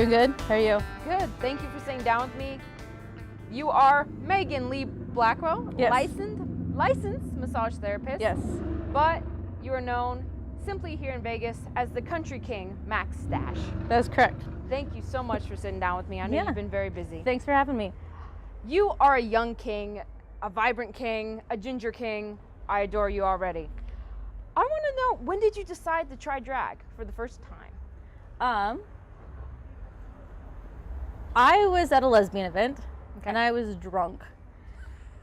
Doing good. How are you? Good. Thank you for sitting down with me. You are Megan Lee Blackwell, Yes. licensed massage therapist. Yes. But you are known simply here in Vegas as the country king, Max Stache. That is correct. Thank you so much for sitting down with me. I know you've been very busy. Thanks for having me. You are a young king, a vibrant king, a ginger king. I adore you already. I want to know, when did you decide to try drag for the first time? I was at a lesbian event, Okay. and I was drunk.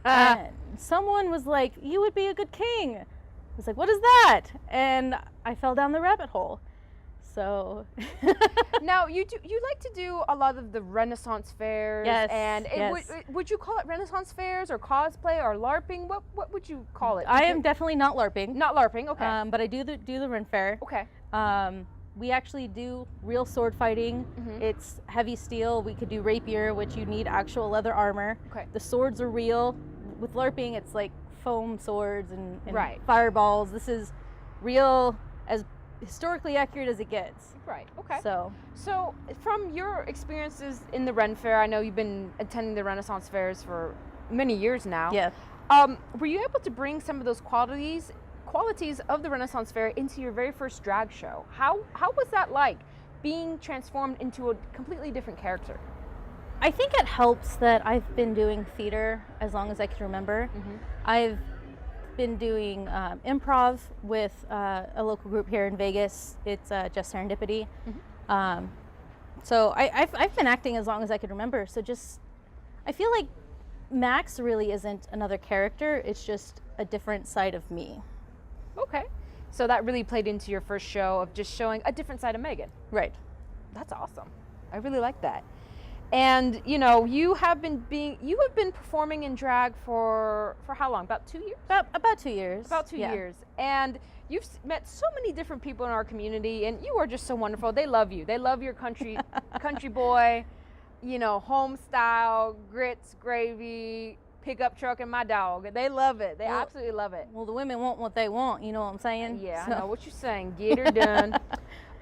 And someone was like, "You would be a good king." I was like, "What is that?" And I fell down the rabbit hole. So. Now, you like to do a lot of the Renaissance fairs. Yes, And yes. would you call it Renaissance fairs or cosplay or LARPing? What would you call it? I am definitely not LARPing. Not LARPing, okay. But I do the Ren Fair. Okay. We actually do real sword fighting. Mhm. It's heavy steel. We could do rapier, which you need actual leather armor. Okay. The swords are real. With LARPing, it's like foam swords and Right. fireballs. This is real, as historically accurate as it gets. Right, okay. So, So, from your experiences in the Ren Fair, I know you've been attending the Renaissance fairs for many years now. yeah. Were you able to bring some of those qualities of the Renaissance Fair into your very first drag show? How was that like, being transformed into a completely different character? I think it helps that I've been doing theater as long as I can remember. Mhm. I've been doing improv with a local group here in Vegas. It's Just Serendipity. So I've been acting as long as I can remember. So I feel like Max really isn't another character. It's just a different side of me. Okay. So that really played into your first show of just showing a different side of Megan. Right. That's awesome. I really like that. And you have been performing in drag for how long? About 2 years? About 2 years. About 2 Yeah. years. And you've met so many different people in our community, and you are just so wonderful. They love you. They love your country boy, home style, grits, gravy, pickup truck, and my dog. They love it. They absolutely love it. Well, the women want what they want. You know what I'm saying? Yeah, So- I know what you're saying. Get her done.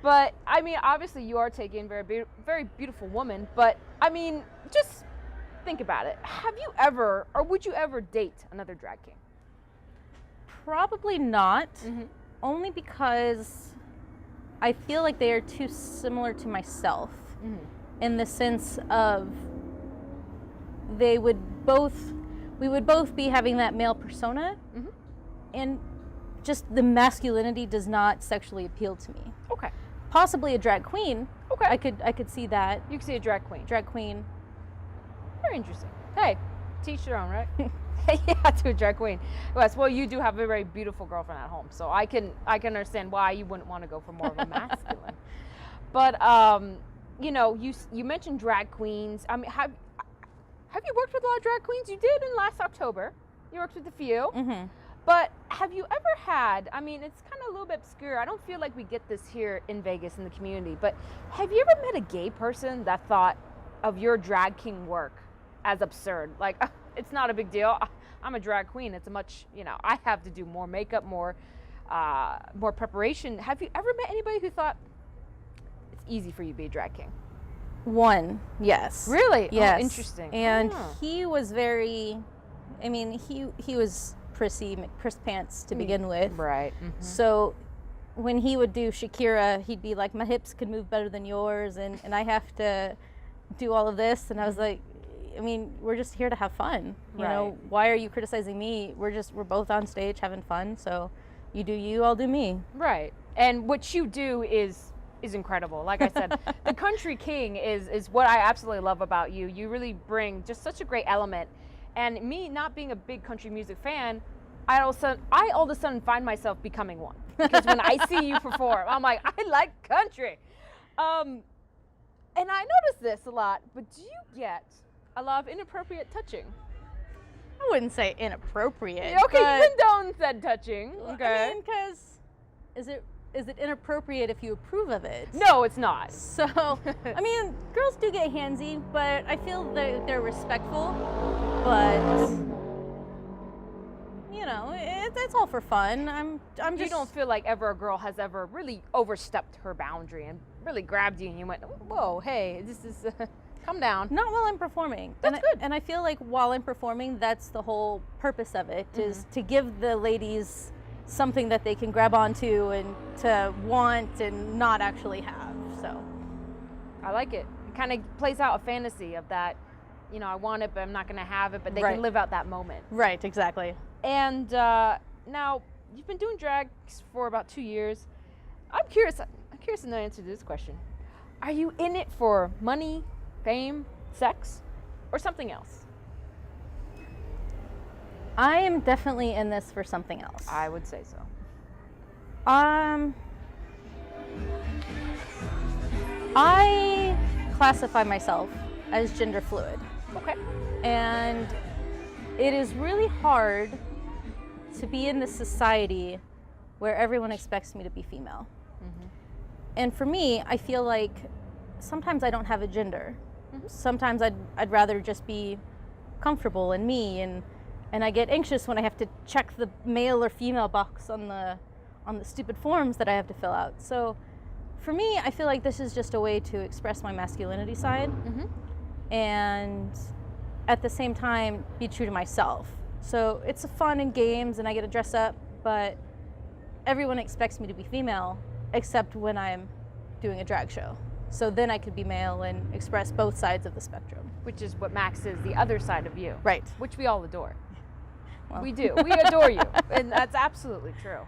But I mean, obviously, you are taking very beautiful woman. But I mean, just think about it. Have you ever, or would you ever date another drag king? Probably not. Mm-hmm. Only because I feel like they are too similar to myself in the sense of we would both be having that male persona, and just the masculinity does not sexually appeal to me. Okay. Possibly a drag queen. Okay. I could see that. You can see a drag queen. Drag queen. Very interesting. Hey, teach their own, right? Yeah, to a drag queen. Yes, well, you do have a very beautiful girlfriend at home, so I can understand why you wouldn't want to go for more of a masculine. But you mentioned drag queens. I mean, have you worked with a lot of drag queens? You did in last October. You worked with a few. Mm-hmm. But have you ever had, I mean, it's kind of a little bit obscure. I don't feel like we get this here in Vegas in the community, but have you ever met a gay person that thought of your drag king work as absurd? Like, it's not a big deal. I'm a drag queen. It's a much, I have to do more makeup, more preparation. Have you ever met anybody who thought it's easy for you to be a drag king? One, yes. Really? Yes. Oh, interesting. And Oh. he was he was prissy pants to begin with. Right. So when he would do Shakira, he'd be like, "My hips could move better than yours, and I have to do all of this." And I was like, I mean, we're just here to have fun. You know, why are you criticizing me? We're both on stage having fun. So you do you, I'll do me. Right. And what you do is incredible. Like I said, the country king is what I absolutely love about you. You really bring just such a great element. And me not being a big country music fan, I all of a sudden find myself becoming one. Because when I see you perform, I'm like, I like country. And I notice this a lot, but do you get a lot of inappropriate touching? I wouldn't say inappropriate. Okay, but, you condone said touching. Okay. I mean, because is it inappropriate if you approve of it? No, it's not. So, I mean, girls do get handsy, but I feel that they're respectful. But it's all for fun. I'm just. You don't feel like ever a girl has ever really overstepped her boundary and really grabbed you and you went, whoa, hey, this is, calm down. Not while I'm performing. That's good. And I feel like while I'm performing, that's the whole purpose of it, is to give the ladies something that they can grab onto and to want and not actually have. So I like it. It kind of plays out a fantasy of that, you know, I want it, but I'm not going to have it, but they can live out that moment. Right, exactly. And now you've been doing drag for about 2 years. I'm curious to know the answer to this question. Are you in it for money, fame, sex, or something else? I am definitely in this for something else. I would say so. I classify myself as gender fluid. Okay. And it is really hard to be in this society where everyone expects me to be female. And for me, I feel like sometimes I don't have a gender. Sometimes I'd rather just be comfortable in me, and I get anxious when I have to check the male or female box on the stupid forms that I have to fill out. So for me, I feel like this is just a way to express my masculinity side and at the same time be true to myself. So it's fun and games and I get to dress up, but everyone expects me to be female except when I'm doing a drag show. So then I could be male and express both sides of the spectrum. Which is what Max is, the other side of you. Right. Which we all adore. Well. We do. We adore you. And that's absolutely true.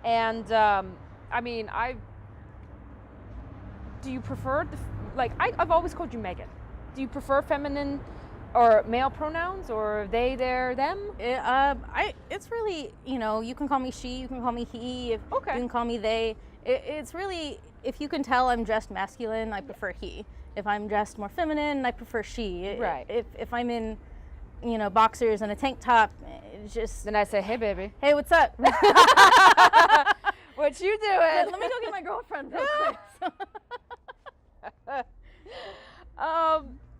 And I mean, do you prefer, I've always called you Megan. Do you prefer feminine or male pronouns, or they, their, them? It's really, you know, you can call me she, you can call me he, you can call me they. It's really, if you can tell I'm dressed masculine, I prefer he. If I'm dressed more feminine, I prefer she. Right. If I'm in, you know, boxers and a tank top, it's just... Then I say, hey, baby. Hey, what's up? What you doing? Let me go get my girlfriend real quick.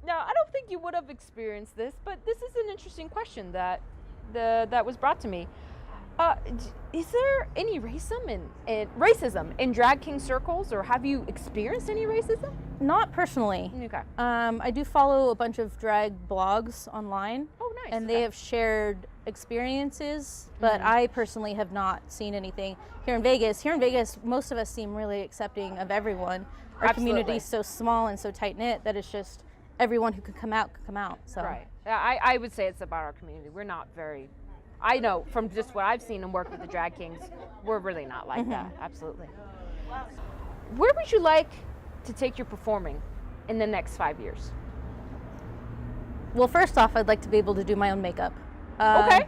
Now, I don't think you would have experienced this, but this is an interesting question that was brought to me. Is there any racism in drag king circles, or have you experienced any racism? Not personally. Okay. I do follow a bunch of drag blogs online. Oh, nice. And they have shared experiences, but I personally have not seen anything here in Vegas. Here in Vegas, most of us seem really accepting of everyone. Our community is so small and so tight-knit that it's just everyone who can come out could come out. So. Right. I would say it's about our community. We're not very... I know from just what I've seen and worked with the drag kings, we're really not like that. Absolutely. Where would you like to take your performing in the next 5 years? Well, first off, I'd like to be able to do my own makeup. Okay.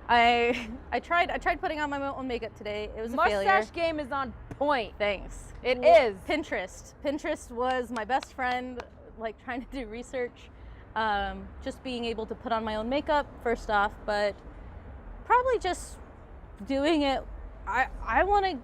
I tried putting on my own makeup today. It was a failure. Mustache game is on point. Thanks. It is. Pinterest was my best friend, like trying to do research. Just being able to put on my own makeup, first off, but probably just doing it. I want to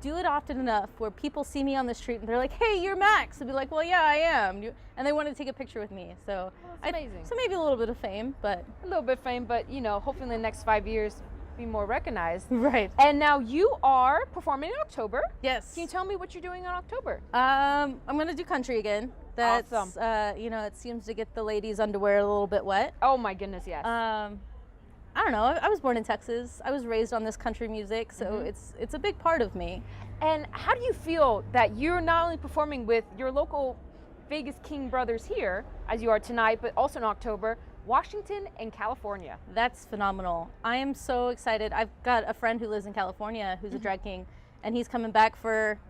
do it often enough where people see me on the street and they're like, hey, you're Max. I'd be like, well, yeah, I am. And they want to take a picture with me. So that's amazing. So maybe a little bit of fame, but... A little bit of fame, but, you know, hopefully in the next 5 years, be more recognized. Right. And now you are performing in October. Yes. Can you tell me what you're doing in October? I'm going to do country again. That's, awesome. You know, it seems to get the ladies' underwear a little bit wet. Oh, my goodness, yes. I don't know. I was born in Texas. I was raised on this country music, so it's a big part of me. And how do you feel that you're not only performing with your local Vegas King brothers here, as you are tonight, but also in October, Washington and California? That's phenomenal. I am so excited. I've got a friend who lives in California who's a drag king, and he's coming back for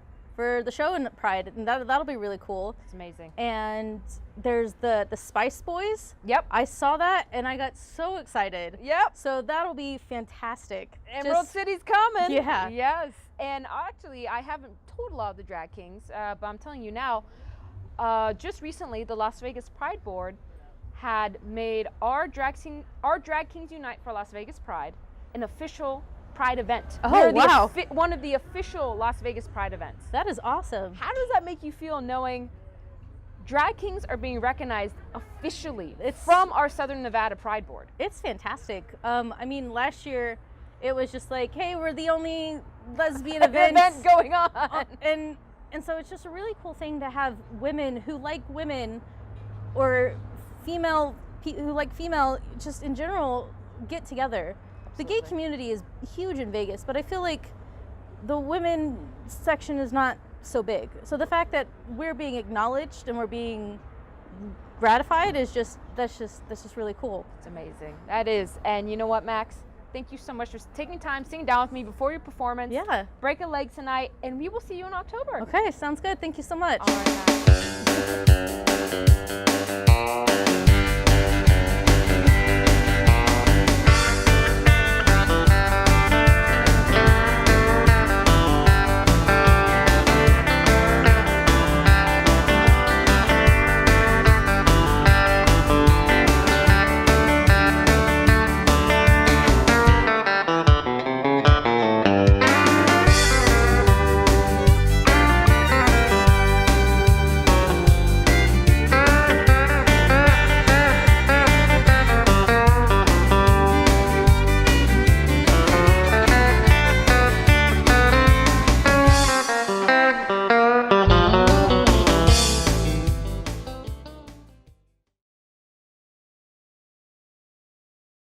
the show in Pride, and that'll be really cool. It's amazing. And there's the Spice Boys. Yep. I saw that and I got so excited. Yep. So that'll be fantastic. Emerald City's coming. Yeah. Yes. And actually, I haven't told a lot of the drag kings, but I'm telling you now, just recently, the Las Vegas Pride Board had made our Drag Kings Unite for Las Vegas Pride an official Pride event. Oh, wow. One of the official Las Vegas Pride events. That is awesome. How does that make you feel knowing drag kings are being recognized officially from our Southern Nevada Pride Board? It's fantastic. I mean, last year it was just like, hey, we're the only lesbian event going on. And And so it's just a really cool thing to have women who like women, or female who like female, just in general, get together. The gay community is huge in Vegas, but I feel like the women section is not so big. So the fact that we're being acknowledged and we're being gratified is that's just really cool. It's amazing. That is. And you know what, Max? Thank you so much for taking time, sitting down with me before your performance. Yeah. Break a leg tonight, and we will see you in October. Okay, sounds good. Thank you so much. All right, Max.